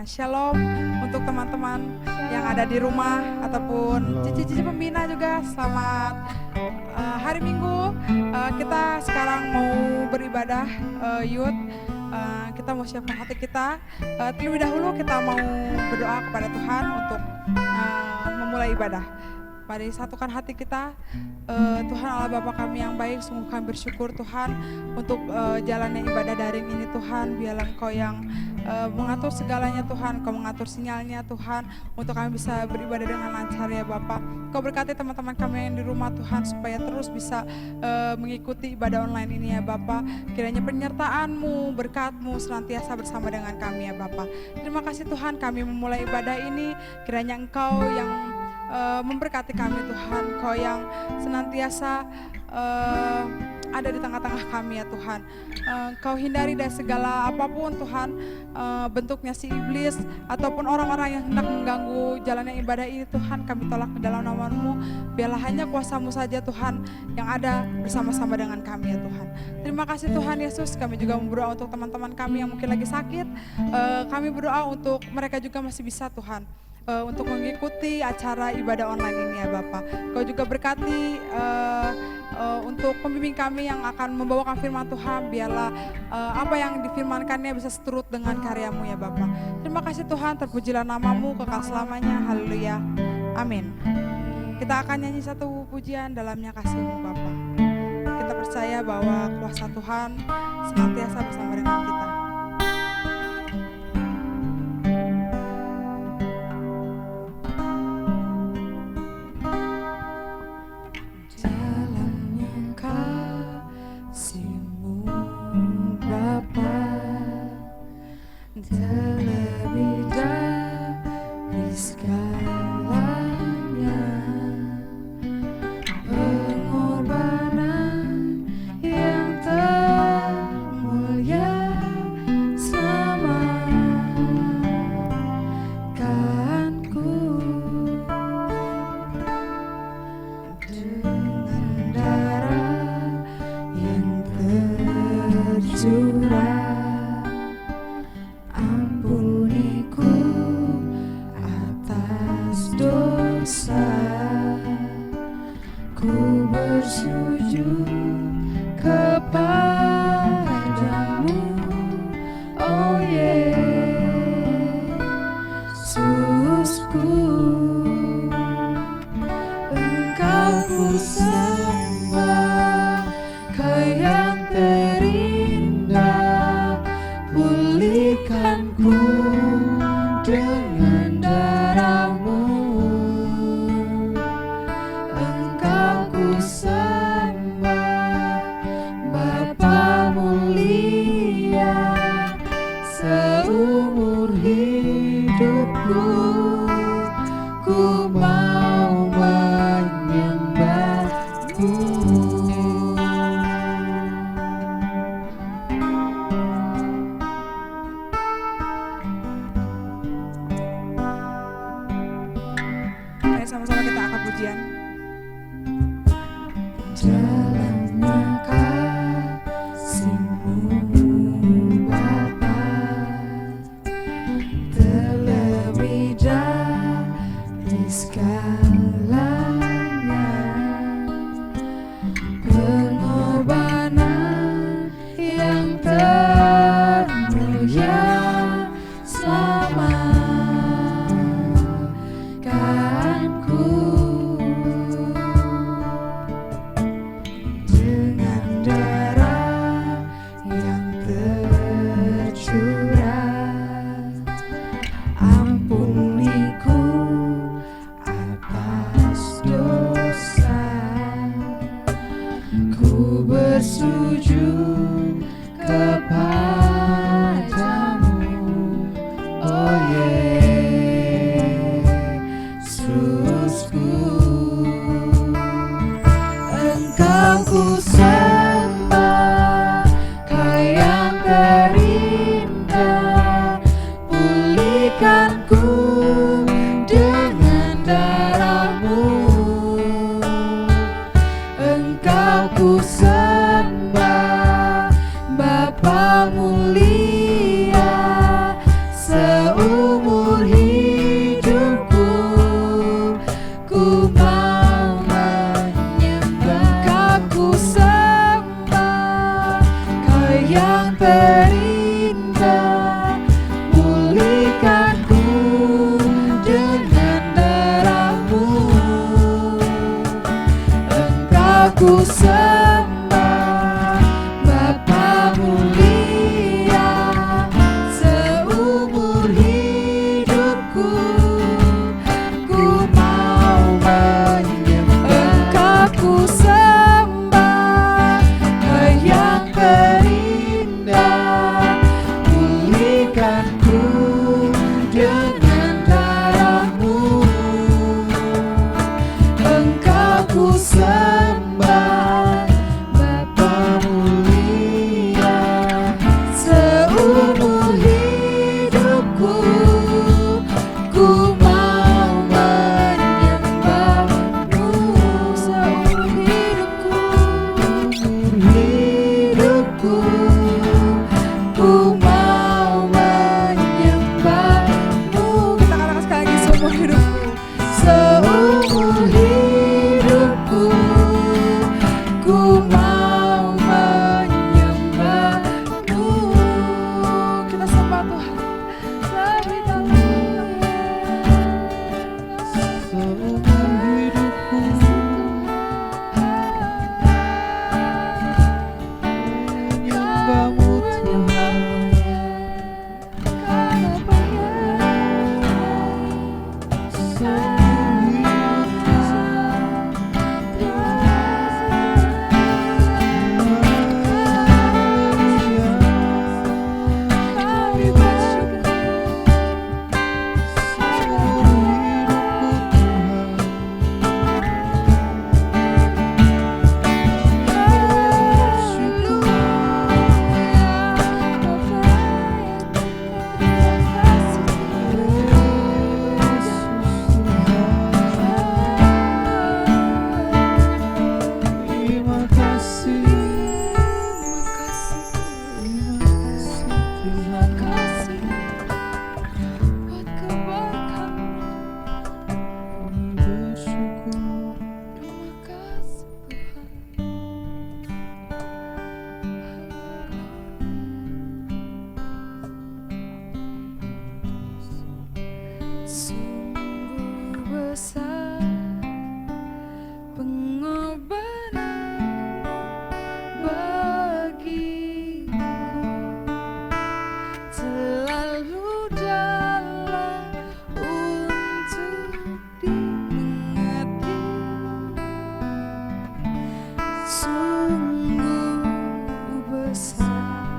Shalom untuk teman-teman yang ada di rumah ataupun cici-cici pembina juga. Selamat hari Minggu. Kita sekarang mau beribadah youth. Kita mau siapkan hati kita. Terlebih dahulu kita mau berdoa kepada Tuhan untuk memulai ibadah. Mari satukan hati kita. Tuhan Allah Bapa kami yang baik, sungguh kami bersyukur Tuhan untuk jalannya ibadah daring ini Tuhan. Biarlah Engkau yang mengatur segalanya Tuhan, Engkau mengatur sinyalnya Tuhan, untuk kami bisa beribadah dengan lancar ya Bapa. Engkau berkati teman-teman kami yang di rumah Tuhan, supaya terus bisa mengikuti ibadah online ini ya Bapa. Kiranya penyertaan-Mu, berkat-Mu senantiasa bersama dengan kami ya Bapa. Terima kasih Tuhan, kami memulai ibadah ini, kiranya Engkau yang memberkati kami Tuhan, Kau yang senantiasa ada di tengah-tengah kami ya Tuhan. Kau hindari dari segala apapun Tuhan, bentuknya si iblis ataupun orang-orang yang hendak mengganggu jalannya ibadah ini Tuhan, kami tolak ke dalam nama-Mu. Biarlah hanya kuasa-Mu saja Tuhan yang ada bersama-sama dengan kami ya Tuhan. Terima kasih Tuhan Yesus. Kami juga berdoa untuk teman-teman kami yang mungkin lagi sakit. Kami berdoa untuk mereka juga masih bisa Tuhan untuk mengikuti acara ibadah online ini ya Bapak. Kau juga berkati untuk pembimbing kami yang akan membawakan firman Tuhan. Biarlah apa yang difirmankannya bisa seturut dengan karya-Mu ya Bapak. Terima kasih Tuhan, terpujilah nama-Mu kekal selamanya. Haleluya. Amin. Kita akan nyanyi satu pujian dalamnya kasih-Mu Bapak. Kita percaya bahwa kuasa Tuhan senantiasa bersama dengan kita. Terlebih dari segalanya, pengorbanan yang termulia selamatkanku dengan darah yang tercurah. Ku bersujud kepadamu, oh Yesusku. Engkau ku sembah, Kau yang terindah, pulihkanku dengan darah-Mu. Seumur hidupku ku mau menyembah-Mu. Mari sama-sama kita angkat pujian. Dalamnya kasih-Mu Bapa, terlebih dari segalanya, pengorbanan yang termulia selamatkanku dengan darah yang tercurah. Ampuniku atas dosa, ku bersujud kepadamu, oh Yesusku. Engkau ku sembah, Kau yang terindah, pulihkanku dengan darah-Mu. Engkau ku sembah, Bapa mulia, seumur ku sembah Bapa mulia seumur hidupku. Ku mau menyembah Engkau, ku sembah Yang terindah. Pulihkanku dengan darah-Mu. Engkau ku sembah Bapa mulia seumur hidupku. Ku mau menyembah-Mu seumur hidupku. Hidupku ku mau menyembah-Mu. Kita katakan sekali lagi, seumur hidupku. Seumur hidupku ku mau menyembah-Mu. Kita sembah Tuhan lebih dalam. Seumur hidupku menyembah-Mu Tuhan. Terima kasih, Tuhan. Buat kebaikan-Mu. Bersyukur. Terima kasih Tuhan. Sungguh besar pengorbanan bagiku, selalu dalam untuk dimengerti. Sungguh besar,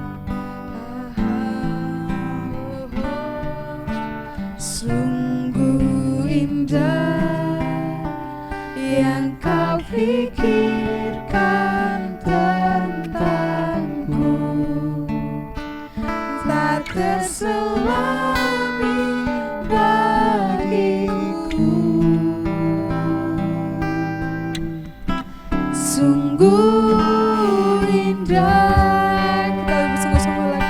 sungguh indah yang Kau pikirkan tentangku, tak terselami bagiku. Sungguh indah, kita lebih sungguh-sungguh lagi.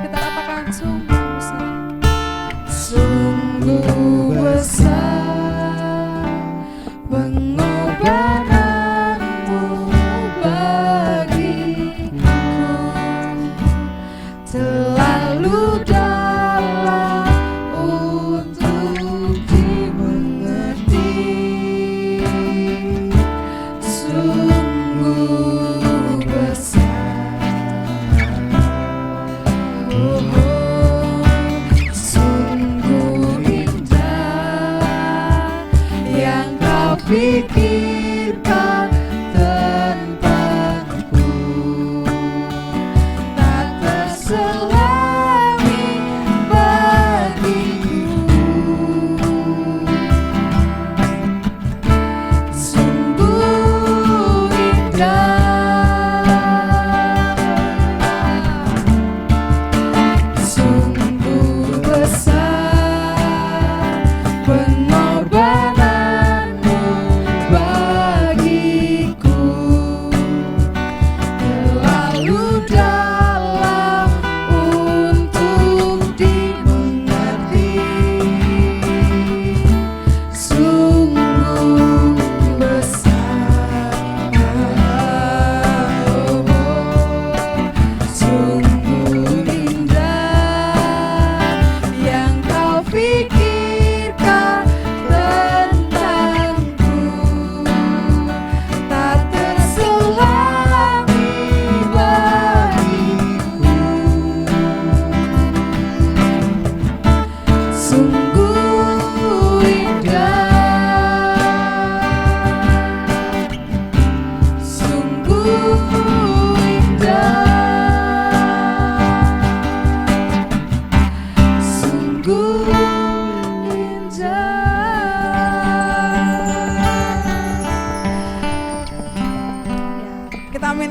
Kita katakan sungguh besar, sungguh besar pengorbanan-Mu bagiku, selalu dalam untuk dimengerti. Sungguh besar, sungguh indah yang Kau pikirkan tentangku, tak terselami bagiku. Sungguh indah, sungguh besar pengorbanan-Mu bagiku.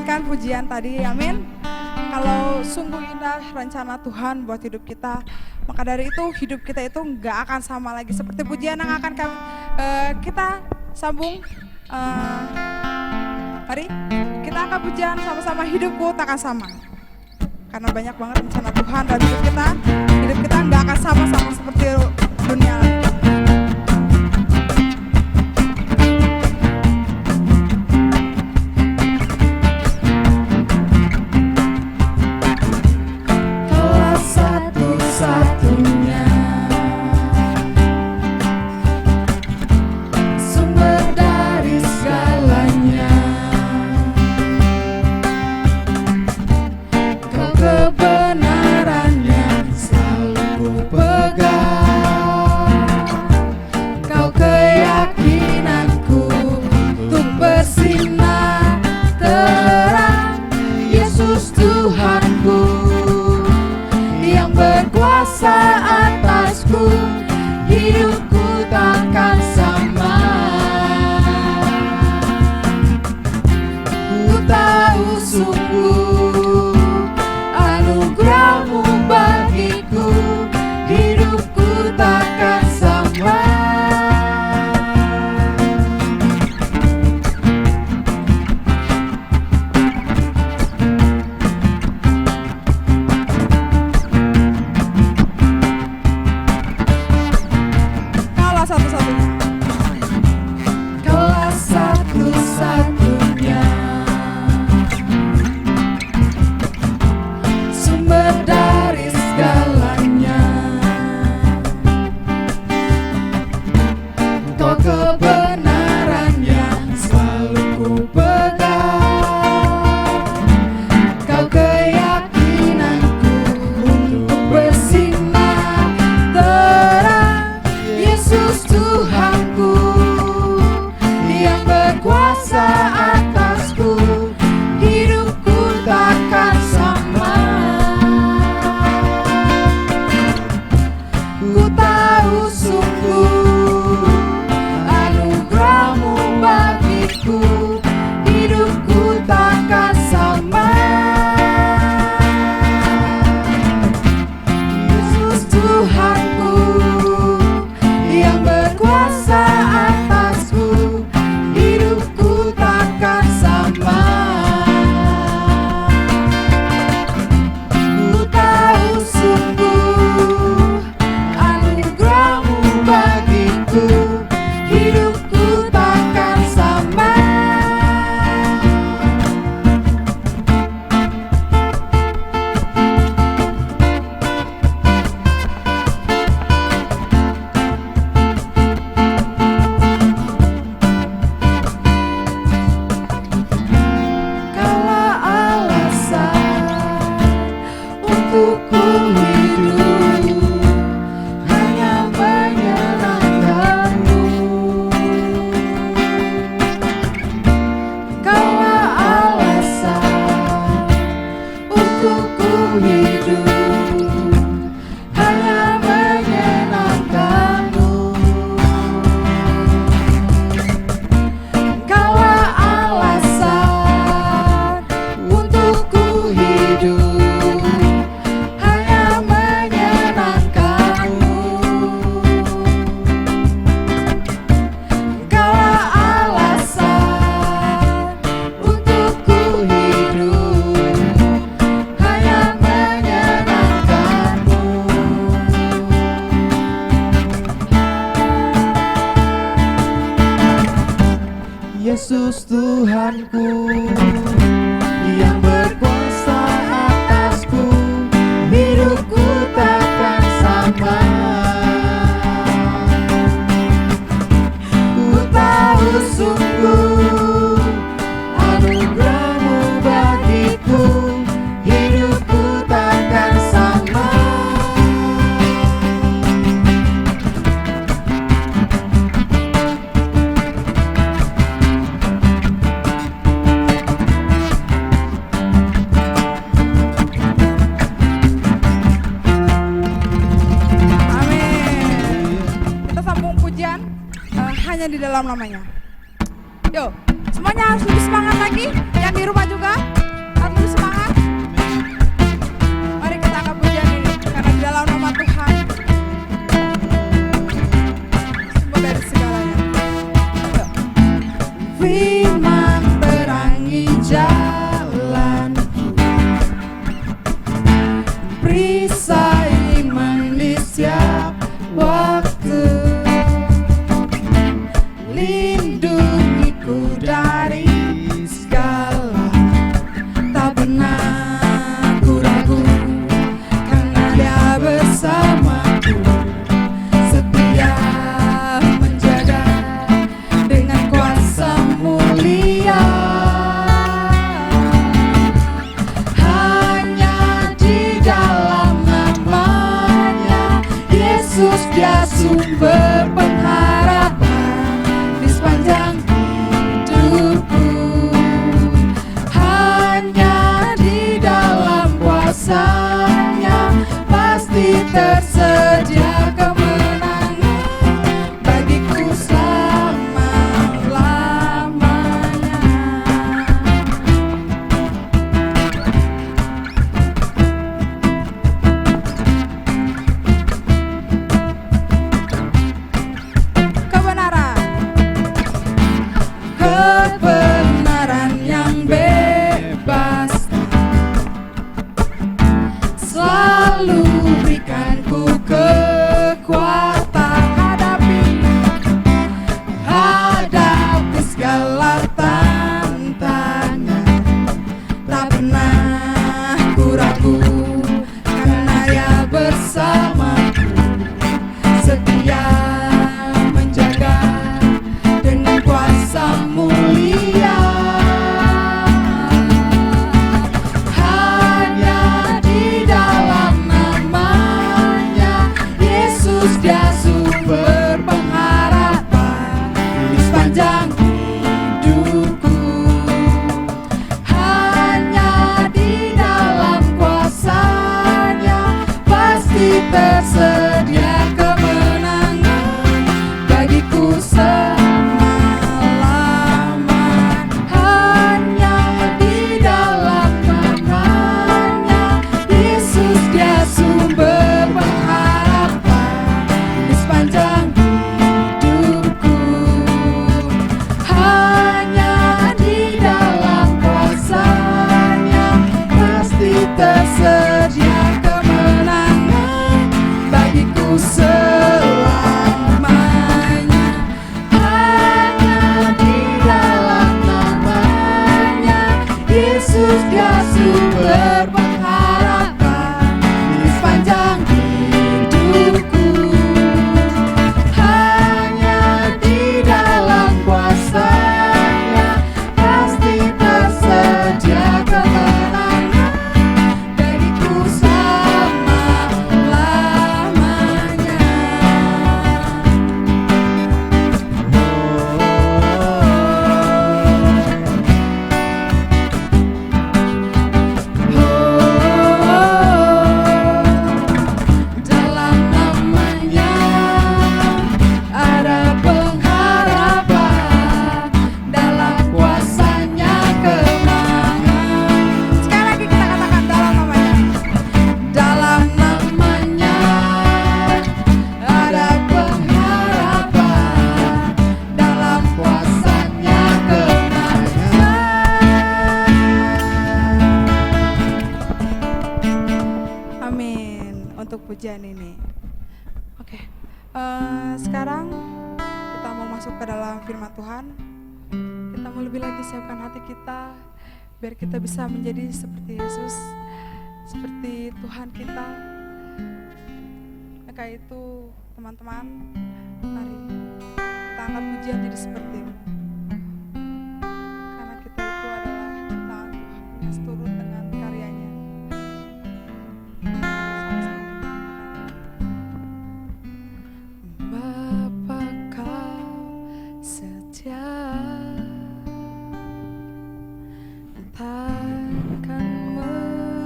menyanyikan pujian tadi, amin. Kalau sungguh indah rencana Tuhan buat hidup kita, maka dari itu hidup kita itu nggak akan sama lagi seperti pujian yang akan kita sambung. Mari kita akan pujian sama-sama, hidupku takkan sama. Karena banyak banget rencana Tuhan dalam hidup kita nggak akan sama-sama seperti dunia lagi. Satu-satunya sumber dari segalanya, Kau kebenarannya selalu ku pegang, Kau keyakinanku untuk bersinar terang. Yesus Tuhanku yang berkuasa atasku, hidupku takkan sama. Ku tahu sungguh anugerah-Mu bagiku, hidupku takkan sama. Kaulah satu-satunya, Kaulah satu-satunya sumber dari segalanya, Kau kebenarannya selalu ku pegang, Kau keyakinanku untuk bersinar terang. Yesus Tuhanku yang berkuasa atasku, hidupku takkan sama. Ku tahu sungguh anugerah-Mu bagiku, hidupku takkan sama. Yesus Tuhanku yang berkuasa atasku, hidupku takkan sama. Ku tahu sungguh anugerah-Mu bagiku, hidupku takkan sama. Kaulah alasan untuk ku hidup, hanya menyenangkan-Mu. Kaulah alasan untuk ku hidup, hanya menyenangkan-Mu. Kaulah alasan untuk ku hidup, hanya menyenangkan-Mu. Kaulah alasan untuk ku hidup, hanya menyenangkan-Mu. Yesus Tuhanku yang berkuasa atasku, hidupku takkan sama. Ku tahu sungguh anugerah-Mu bagiku, hidupku takkan sama. hanya di dalam namanya. Yuk, Semuanya harus lebih semangat lagi. Yang di rumah juga harus lebih semangat. Mari kita angkat pujian ini karena di dalam nama Tuhan sumber dari segalanya. Yuk. Firman terangi jalanku, perisai iman di setiap waktu, lindungiku dari segala, tak pernah ku ragu karena Dia bersamaku, setia menjaga dengan kuasa mulia. Hanya di dalam namanya Yesus, Dia sumber pengharapan di sepanjang hidupku. Hanya di dalam kuasa-Nya pasti tersedia kemenangan bagiku selama-lamanya. Kebenaran yang bebas selalu berikanku kekuatan hadapi segala tantangan. Tak pernah ku ragu karena Dia bersamaku, setia menjaga dengan kuasa mulia. Hanya di dalam namanya Yesus, Dia sumber pengharapan di sepanjang hidupku. Hanya di dalam kuasa-Nya pasti tersedia kemenangan bagiku selama-lamanya. Hanya di dalam namanya Yesus, Dia sumber pengharapan di sepanjang hidupku. Hanya di dalam kuasa-Nya pasti tersedia kemenangan bagiku selamanya. Hanya di dalam namanya Yesus, Dia sumber pengharapan di sepanjang hidupku. Hanya di dalam kuasa-Nya pasti tersedia kemenangan bagiku selama-lamanya. Dalam namanya ada pengharapan, dalam kuasa-Nya kemenangan. Sekali lagi kita katakan dalam namanya. Dalam namanya ada pengharapan, dalam kuasa-Nya kemenangan. Amin untuk pujian ini. Oke, sekarang kita mau masuk ke dalam firman Tuhan. Kita mau lebih lagi siapkan hati kita biar kita bisa menjadi seperti Yesus, seperti Tuhan kita. Maka itu teman-teman, mari kita angkat pujian jadi seperti-Mu. Karena kita itu adalah ciptaan Tuhan yang seturut dengan karyanya. Bapa, Kau setia, takkan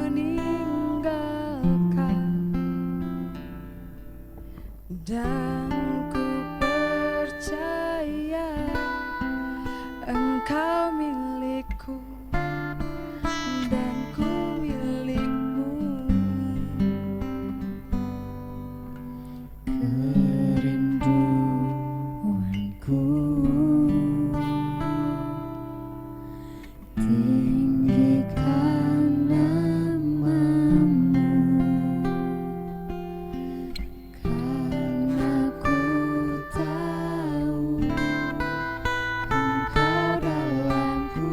meninggalkan, dan ku percaya Engkau milikku dan ku milikmu. Kerinduanku tinggikan namamu, karena ku tahu Engkau dalamku.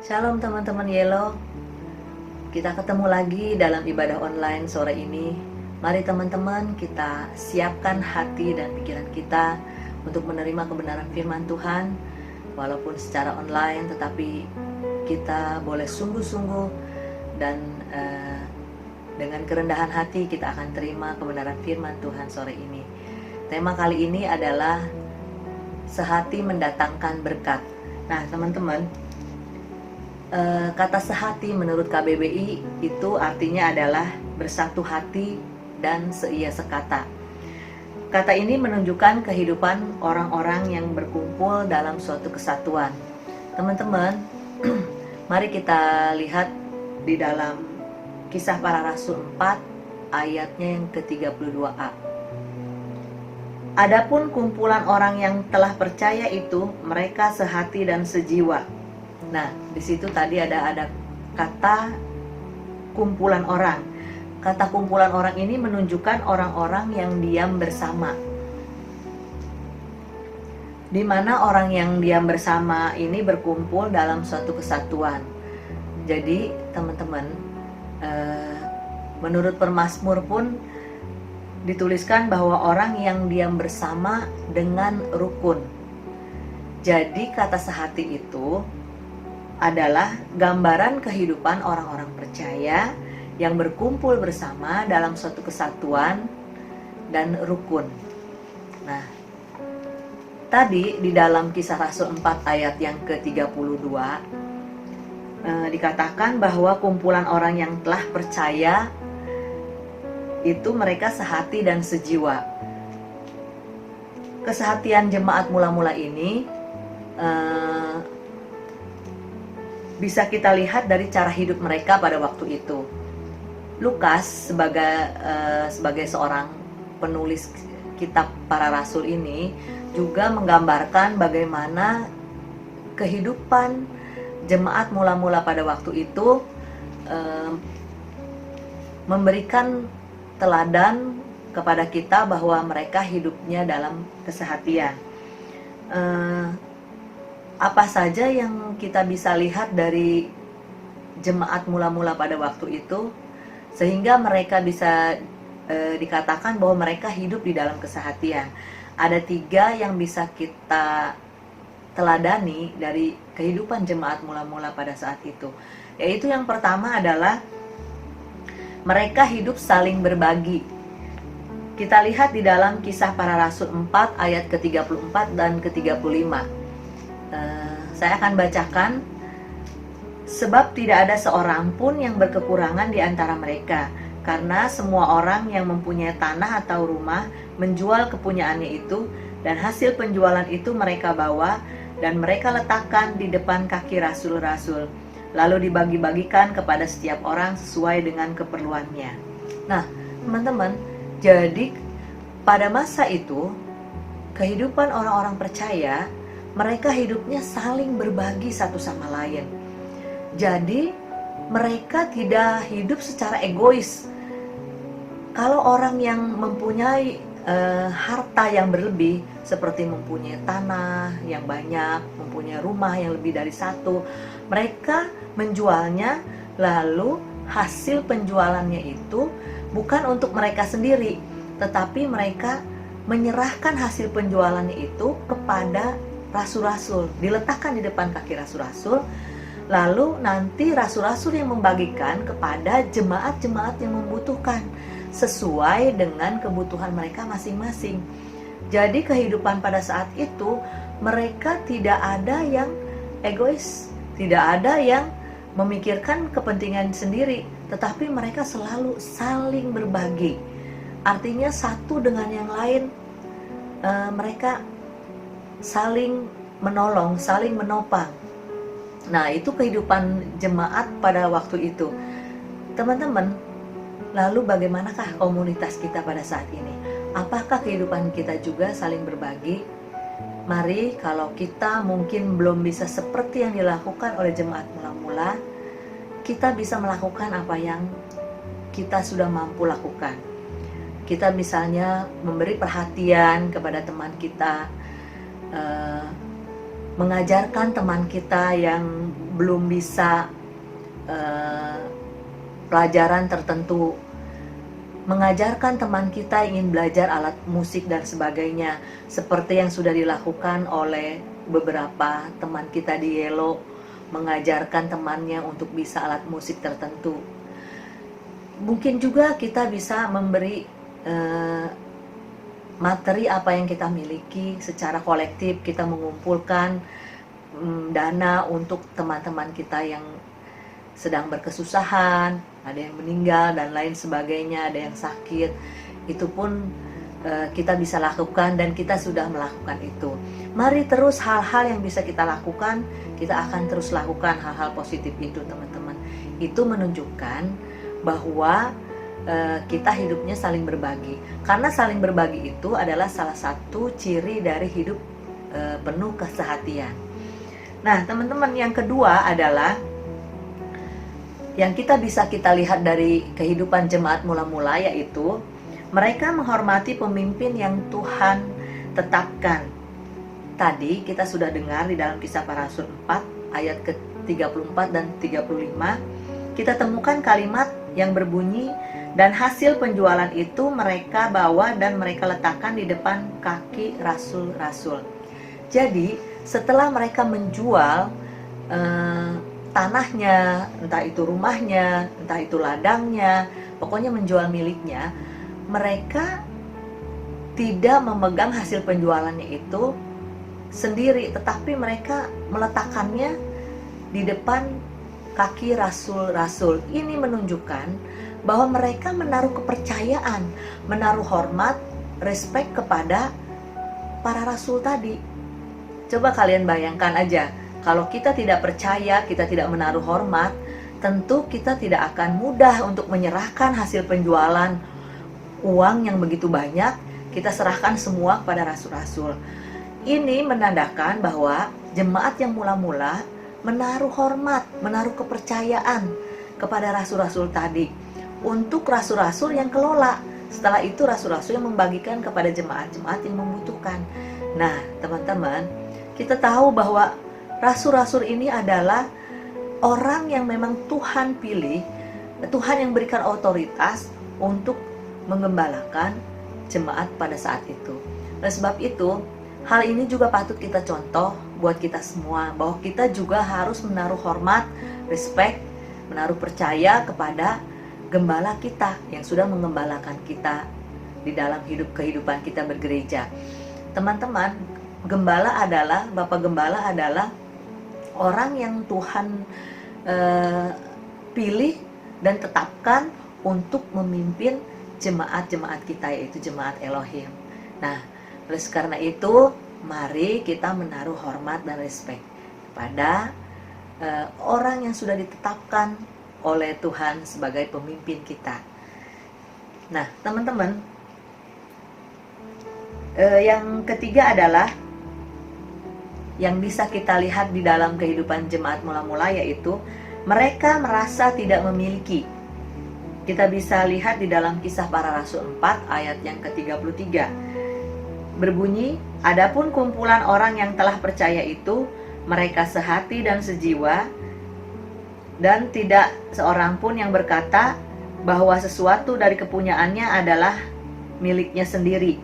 Shalom teman-teman Yellow. Kita ketemu lagi dalam ibadah online sore ini. Mari teman-teman kita siapkan hati dan pikiran kita untuk menerima kebenaran firman Tuhan. Walaupun secara online, tetapi kita boleh sungguh-sungguh dan dengan kerendahan hati kita akan terima kebenaran firman Tuhan sore ini. Tema kali ini adalah sehati mendatangkan berkat. Nah teman-teman, kata sehati menurut KBBI itu artinya adalah bersatu hati dan seia sekata. Kata ini menunjukkan kehidupan orang-orang yang berkumpul dalam suatu kesatuan. Teman-teman, mari kita lihat di dalam Kisah Para Rasul 4 ayatnya yang ke-32a. Adapun kumpulan orang yang telah percaya itu, mereka sehati dan sejiwa. Nah, di situ tadi ada kata kumpulan orang. Kata kumpulan orang ini menunjukkan orang-orang yang diam bersama. Di mana orang yang diam bersama ini berkumpul dalam suatu kesatuan. Jadi, teman-teman, menurut Permazmur pun dituliskan bahwa orang yang diam bersama dengan rukun. Jadi kata sehati itu adalah gambaran kehidupan orang-orang percaya yang berkumpul bersama dalam suatu kesatuan dan rukun. Nah, tadi di dalam Kisah Rasul 4 ayat yang ke-32 dikatakan bahwa kumpulan orang yang telah percaya itu mereka sehati dan sejiwa. Kesehatian jemaat mula-mula ini bisa kita lihat dari cara hidup mereka pada waktu itu. Lukas sebagai seorang penulis kitab Para Rasul ini juga menggambarkan bagaimana kehidupan jemaat mula-mula pada waktu itu memberikan teladan kepada kita bahwa mereka hidupnya dalam kesehatian. Apa saja yang kita bisa lihat dari jemaat mula-mula pada waktu itu sehingga mereka bisa dikatakan bahwa mereka hidup di dalam kesehatian. Ada 3 yang bisa kita teladani dari kehidupan jemaat mula-mula pada saat itu. Yaitu yang pertama adalah mereka hidup saling berbagi. Kita lihat di dalam Kisah Para Rasul 4 ayat ke-34 dan ke-35. Saya akan bacakan. Sebab tidak ada seorang pun yang berkekurangan di antara mereka, karena semua orang yang mempunyai tanah atau rumah menjual kepunyaannya itu, dan hasil penjualan itu mereka bawa dan mereka letakkan di depan kaki rasul-rasul, lalu dibagi-bagikan kepada setiap orang sesuai dengan keperluannya. Nah, teman-teman, jadi pada masa itu kehidupan orang-orang percaya, mereka hidupnya saling berbagi satu sama lain. Jadi mereka tidak hidup secara egois. Kalau orang yang mempunyai harta yang berlebih, seperti mempunyai tanah yang banyak, mempunyai rumah yang lebih dari 1, mereka menjualnya, lalu hasil penjualannya itu bukan untuk mereka sendiri, tetapi mereka menyerahkan hasil penjualannya itu kepada rasul-rasul, diletakkan di depan kaki rasul-rasul, lalu nanti rasul-rasul yang membagikan kepada jemaat-jemaat yang membutuhkan sesuai dengan kebutuhan mereka masing-masing. Jadi kehidupan pada saat itu mereka tidak ada yang egois, tidak ada yang memikirkan kepentingan sendiri, tetapi mereka selalu saling berbagi. Artinya satu dengan yang lain, mereka saling menolong, saling menopang. Nah, itu kehidupan jemaat pada waktu itu. Teman-teman, lalu bagaimanakah komunitas kita pada saat ini? Apakah kehidupan kita juga saling berbagi? Mari, kalau kita mungkin belum bisa seperti yang dilakukan oleh jemaat mula-mula, kita bisa melakukan apa yang kita sudah mampu lakukan. Kita misalnya memberi perhatian kepada teman kita, mengajarkan teman kita yang belum bisa pelajaran tertentu, mengajarkan teman kita ingin belajar alat musik dan sebagainya, seperti yang sudah dilakukan oleh beberapa teman kita di Yelo, mengajarkan temannya untuk bisa alat musik tertentu. Mungkin juga kita bisa memberi materi apa yang kita miliki secara kolektif, kita mengumpulkan dana untuk teman-teman kita yang sedang berkesusahan, ada yang meninggal dan lain sebagainya, ada yang sakit. Itu pun kita bisa lakukan dan kita sudah melakukan itu. Mari terus hal-hal yang bisa kita lakukan, kita akan terus lakukan hal-hal positif itu, teman-teman. Itu menunjukkan bahwa kita hidupnya saling berbagi. Karena saling berbagi itu adalah salah satu ciri dari hidup penuh kesehatian. Nah, teman-teman, yang kedua adalah yang kita lihat dari kehidupan jemaat mula-mula, yaitu mereka menghormati pemimpin yang Tuhan tetapkan. Tadi kita sudah dengar di dalam Kisah Para Rasul 4 ayat ke-34 dan 35, kita temukan kalimat yang berbunyi, dan hasil penjualan itu mereka bawa dan mereka letakkan di depan kaki rasul-rasul. Jadi setelah mereka menjual tanahnya, entah itu rumahnya, entah itu ladangnya, pokoknya menjual miliknya, mereka tidak memegang hasil penjualannya itu sendiri, tetapi mereka meletakkannya di depan kaki rasul-rasul. Ini menunjukkan bahwa mereka menaruh kepercayaan, menaruh hormat, respek kepada para rasul tadi. Coba kalian bayangkan aja, kalau kita tidak percaya, kita tidak menaruh hormat, tentu kita tidak akan mudah untuk menyerahkan hasil penjualan uang yang begitu banyak, kita serahkan semua kepada rasul-rasul. Ini menandakan bahwa jemaat yang mula-mula menaruh hormat, menaruh kepercayaan kepada rasul-rasul tadi untuk rasul-rasul yang kelola. Setelah itu rasul-rasul yang membagikan kepada jemaat-jemaat yang membutuhkan. Nah, teman-teman, kita tahu bahwa rasul-rasul ini adalah orang yang memang Tuhan pilih, Tuhan yang berikan otoritas untuk menggembalakan jemaat pada saat itu. Oleh sebab itu, hal ini juga patut kita contoh buat kita semua, bahwa kita juga harus menaruh hormat, respect, menaruh percaya kepada gembala kita yang sudah menggembalakan kita di dalam kehidupan kita bergereja. Teman-teman, Bapak Gembala adalah orang yang Tuhan pilih dan tetapkan untuk memimpin jemaat-jemaat kita, yaitu jemaat Elohim. Nah, oleh karena itu, mari kita menaruh hormat dan respek kepada orang yang sudah ditetapkan oleh Tuhan sebagai pemimpin kita. Nah, teman-teman, yang ketiga adalah yang bisa kita lihat di dalam kehidupan jemaat mula-mula, yaitu mereka merasa tidak memiliki. Kita bisa lihat di dalam Kisah Para Rasul 4 ayat yang ke-33. Berbunyi, adapun kumpulan orang yang telah percaya itu, mereka sehati dan sejiwa, dan tidak seorang pun yang berkata bahwa sesuatu dari kepunyaannya adalah miliknya sendiri,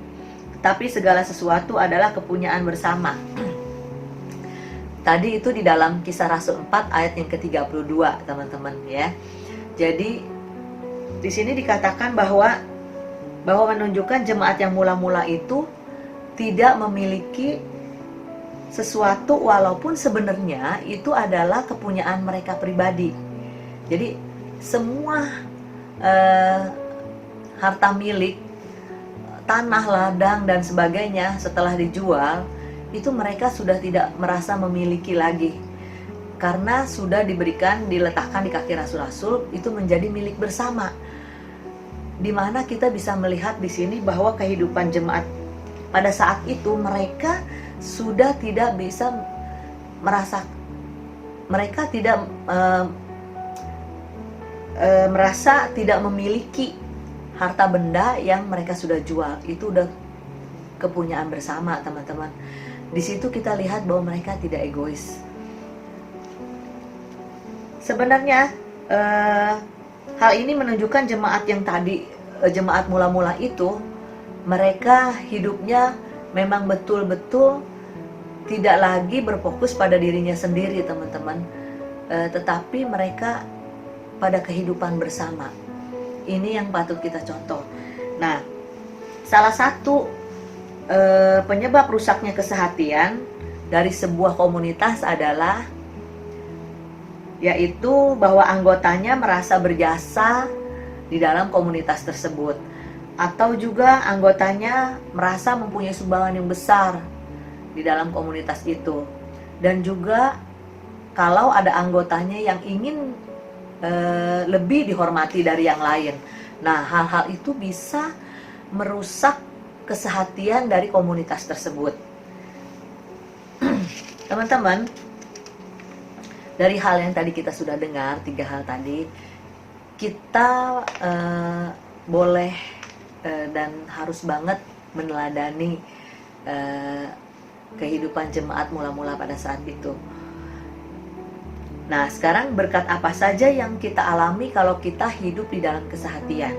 tetapi segala sesuatu adalah kepunyaan bersama. Tadi itu di dalam Kisah Rasul 4 ayat yang ke-32, teman-teman ya. Jadi di sini dikatakan bahwa menunjukkan jemaat yang mula-mula itu tidak memiliki sesuatu, walaupun sebenarnya itu adalah kepunyaan mereka pribadi. Jadi semua harta milik, tanah, ladang dan sebagainya setelah dijual, itu mereka sudah tidak merasa memiliki lagi, karena sudah diletakkan di kaki rasul-rasul, itu menjadi milik bersama. Dimana kita bisa melihat di sini bahwa kehidupan jemaat pada saat itu, mereka sudah tidak bisa merasa, mereka tidak merasa tidak memiliki harta benda yang mereka sudah jual. Itu udah kepunyaan bersama, teman-teman. Di situ kita lihat bahwa mereka tidak egois. Sebenarnya hal ini menunjukkan jemaat yang tadi, jemaat mula-mula itu, mereka hidupnya memang betul-betul tidak lagi berfokus pada dirinya sendiri, teman-teman, tetapi mereka pada kehidupan bersama. Ini yang patut kita contoh. Nah, salah satu penyebab rusaknya kesehatian dari sebuah komunitas adalah yaitu bahwa anggotanya merasa berjasa di dalam komunitas tersebut, atau juga anggotanya merasa mempunyai sumbangan yang besar di dalam komunitas itu, dan juga kalau ada anggotanya yang ingin lebih dihormati dari yang lain. Nah, hal-hal itu bisa merusak kesehatian dari komunitas tersebut. Teman-teman, dari hal yang tadi kita sudah dengar, 3 hal tadi, kita boleh dan harus banget meneladani kehidupan jemaat mula-mula pada saat itu. Nah, sekarang berkat apa saja yang kita alami kalau kita hidup di dalam kesehatian?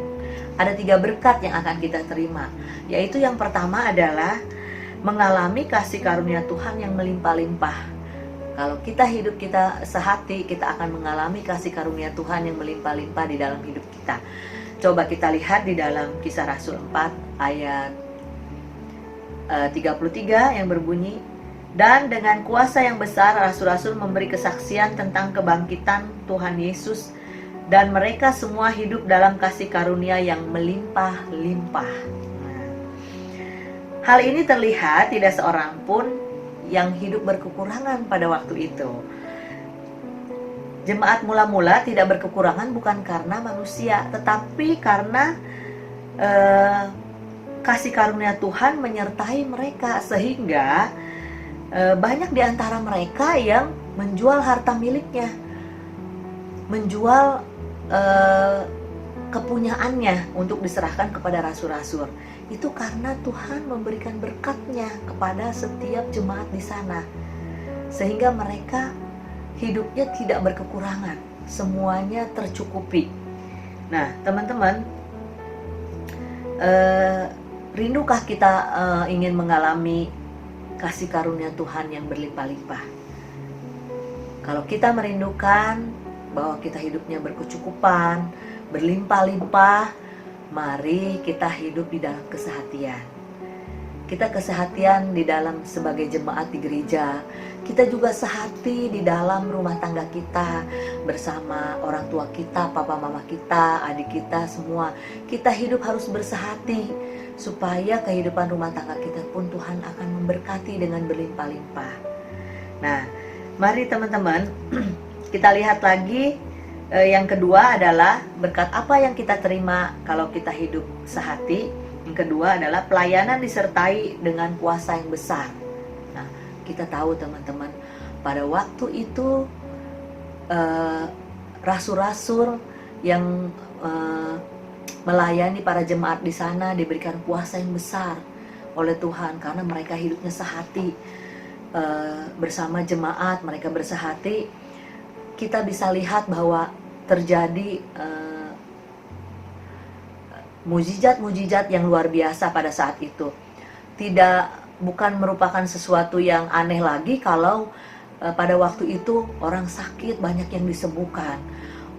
Ada 3 berkat yang akan kita terima, yaitu yang pertama adalah mengalami kasih karunia Tuhan yang melimpah-limpah. Kalau kita hidup kita sehati, kita akan mengalami kasih karunia Tuhan yang melimpah-limpah di dalam hidup kita. Coba kita lihat di dalam Kisah Rasul 4 ayat 33 yang berbunyi, dan dengan kuasa yang besar rasul-rasul memberi kesaksian tentang kebangkitan Tuhan Yesus, dan mereka semua hidup dalam kasih karunia yang melimpah-limpah. Hal ini terlihat tidak seorang pun yang hidup berkekurangan pada waktu itu. Jemaat mula-mula tidak berkekurangan bukan karena manusia, tetapi karena kasih karunia Tuhan menyertai mereka, sehingga banyak di antara mereka yang menjual harta miliknya, menjual kepunyaannya untuk diserahkan kepada rasul-rasul. Itu karena Tuhan memberikan berkat-Nya kepada setiap jemaat di sana, sehingga mereka hidupnya tidak berkekurangan, semuanya tercukupi. Nah, teman-teman, rindukah kita ingin mengalami kasih karunia Tuhan yang berlimpah-limpah? Kalau kita merindukan bahwa kita hidupnya berkecukupan, berlimpah-limpah, mari kita hidup di dalam kesehatian. Kita kesehatian di dalam sebagai jemaat di gereja. Kita juga sehati di dalam rumah tangga kita, bersama orang tua kita, papa mama kita, adik kita semua. Kita hidup harus bersehati, supaya kehidupan rumah tangga kita pun Tuhan akan memberkati dengan berlimpah-limpah. Nah, mari teman-teman, kita lihat lagi. Yang kedua adalah berkat apa yang kita terima kalau kita hidup sehati. Yang kedua adalah pelayanan disertai dengan kuasa yang besar. Nah, kita tahu teman-teman, pada waktu itu rasul-rasul yang melayani para jemaat di sana diberikan kuasa yang besar oleh Tuhan, karena mereka hidupnya sehati bersama jemaat, mereka bersehati. Kita bisa lihat bahwa terjadi mujizat-mujizat yang luar biasa pada saat itu. Bukan merupakan sesuatu yang aneh lagi kalau pada waktu itu orang sakit banyak yang disembuhkan,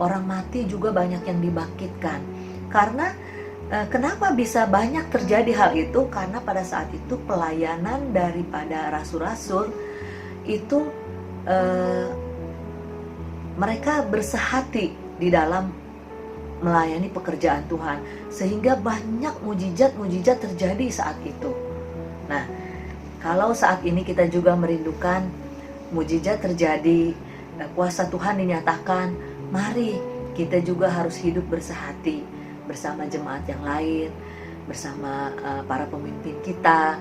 orang mati juga banyak yang dibangkitkan. Karena kenapa bisa banyak terjadi hal itu? Karena pada saat itu pelayanan daripada rasul-rasul itu mereka bersehati di dalam melayani pekerjaan Tuhan, sehingga banyak mujizat-mujizat terjadi saat itu. Nah, kalau saat ini kita juga merindukan mujizat terjadi, kuasa Tuhan dinyatakan, mari kita juga harus hidup bersehati bersama jemaat yang lain, bersama para pemimpin kita,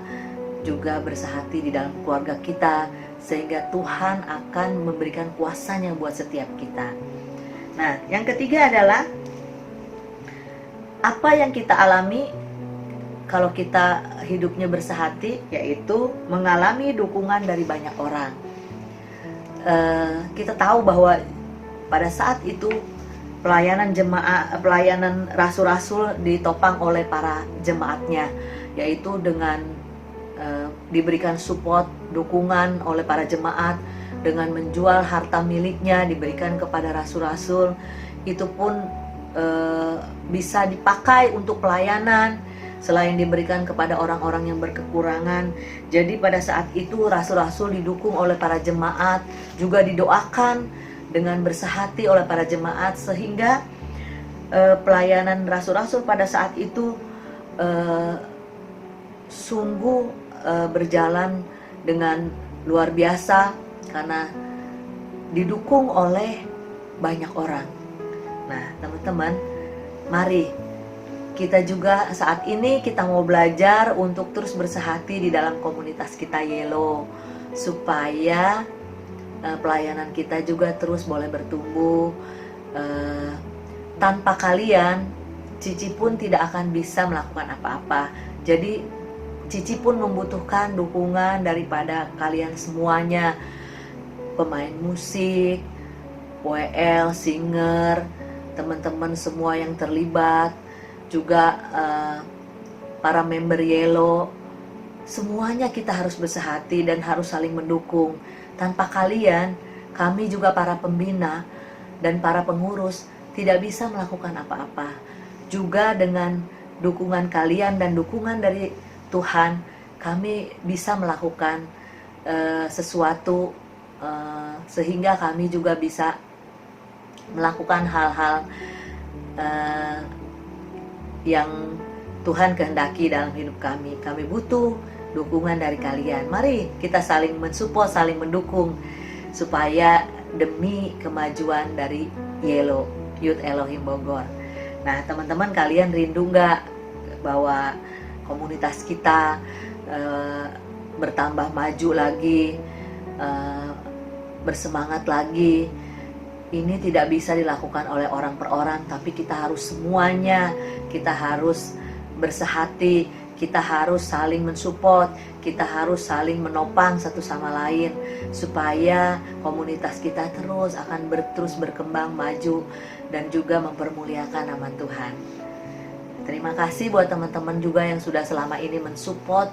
juga bersehati di dalam keluarga kita, sehingga Tuhan akan memberikan kuasanya buat setiap kita. Nah, yang ketiga adalah apa yang kita alami kalau kita hidupnya bersehati, yaitu mengalami dukungan dari banyak orang. Kita tahu bahwa pada saat itu pelayanan rasul-rasul ditopang oleh para jemaatnya, yaitu dengan diberikan support, dukungan oleh para jemaat, dengan menjual harta miliknya diberikan kepada rasul-rasul. Itu pun bisa dipakai untuk pelayanan, selain diberikan kepada orang-orang yang berkekurangan. Jadi pada saat itu rasul-rasul didukung oleh para jemaat, juga didoakan dengan bersehati oleh para jemaat, sehingga pelayanan rasul-rasul pada saat itu sungguh berjalan dengan luar biasa karena didukung oleh banyak orang. Nah, teman-teman, mari kita juga saat ini kita mau belajar untuk terus bersehati di dalam komunitas kita Yelo, supaya pelayanan kita juga terus boleh bertumbuh. Tanpa kalian, Cici pun tidak akan bisa melakukan apa-apa. Jadi Cici pun membutuhkan dukungan daripada kalian semuanya, pemain musik, WL, singer, teman-teman semua yang terlibat, juga para member Yelo. Semuanya kita harus bersehati dan harus saling mendukung. Tanpa kalian, kami juga para pembina dan para pengurus tidak bisa melakukan apa-apa. Juga dengan dukungan kalian dan dukungan dari Tuhan, kami bisa melakukan sesuatu, sehingga kami juga bisa melakukan hal-hal yang Tuhan kehendaki dalam hidup kami. Kami butuh dukungan dari kalian. Mari kita saling mensupport, saling mendukung, supaya demi kemajuan dari Yelo, Youth Elohim Bogor. Nah, teman-teman, kalian rindu nggak bahwa komunitas kita bertambah maju lagi, bersemangat lagi? Ini tidak bisa dilakukan oleh orang per orang, tapi kita harus semuanya, kita harus bersehati, kita harus saling mensupport, kita harus saling menopang satu sama lain, supaya komunitas kita terus akan terus berkembang maju dan juga mempermuliakan nama Tuhan. Terima kasih buat teman-teman juga yang sudah selama ini mensupport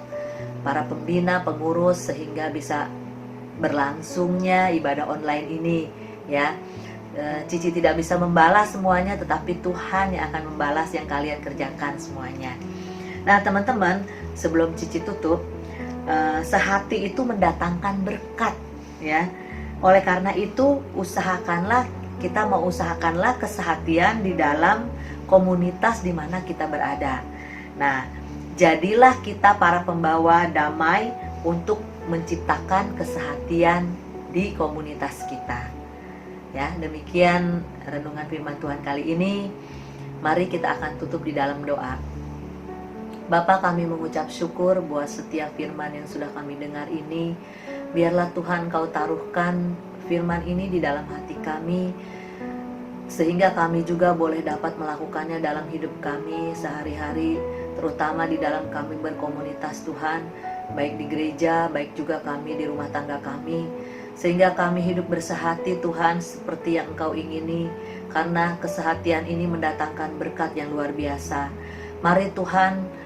para pembina, pengurus, sehingga bisa berlangsungnya ibadah online ini, ya. Cici tidak bisa membalas semuanya, tetapi Tuhan yang akan membalas yang kalian kerjakan semuanya. Nah, teman-teman, sebelum Cici tutup, sehati itu mendatangkan berkat, ya. Oleh karena itu, kita mau usahakanlah kesehatian di dalam komunitas di mana kita berada. Nah, jadilah kita para pembawa damai untuk menciptakan kesehatian di komunitas kita. Ya, demikian renungan firman Tuhan kali ini. Mari kita akan tutup di dalam doa. Bapa, kami mengucap syukur buat setiap firman yang sudah kami dengar ini. Biarlah Tuhan Kau taruhkan firman ini di dalam hati kami, sehingga kami juga boleh dapat melakukannya dalam hidup kami sehari-hari, terutama di dalam kami berkomunitas Tuhan, baik di gereja, baik juga kami di rumah tangga kami, sehingga kami hidup bersehati Tuhan seperti yang Engkau ingini, karena kesehatian ini mendatangkan berkat yang luar biasa. Mari Tuhan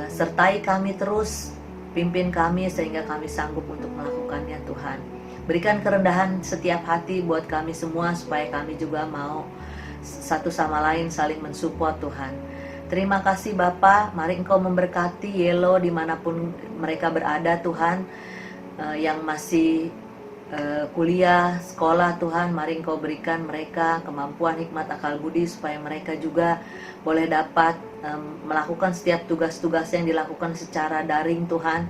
sertai kami terus, pimpin kami sehingga kami sanggup untuk melakukannya Tuhan. Berikan kerendahan setiap hati buat kami semua, supaya kami juga mau satu sama lain saling mensupport Tuhan. Terima kasih Bapa, mari Engkau memberkati Yelo dimanapun mereka berada Tuhan, yang masih kuliah, sekolah Tuhan, mari Engkau berikan mereka kemampuan, hikmat, akal budi, supaya mereka juga boleh dapat melakukan setiap tugas-tugas yang dilakukan secara daring Tuhan.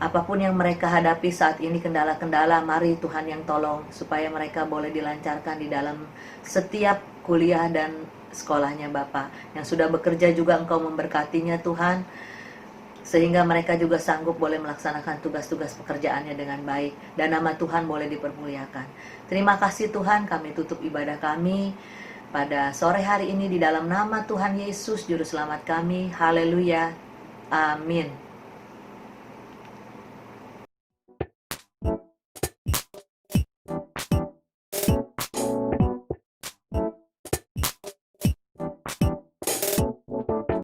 Apapun yang mereka hadapi saat ini, kendala-kendala, mari Tuhan yang tolong, supaya mereka boleh dilancarkan di dalam setiap kuliah dan sekolahnya Bapa. Yang sudah bekerja juga Engkau memberkatinya Tuhan, sehingga mereka juga sanggup boleh melaksanakan tugas-tugas pekerjaannya dengan baik, dan nama Tuhan boleh dipermuliakan. Terima kasih Tuhan, kami tutup ibadah kami pada sore hari ini di dalam nama Tuhan Yesus Juru Selamat kami. Haleluya, Amin.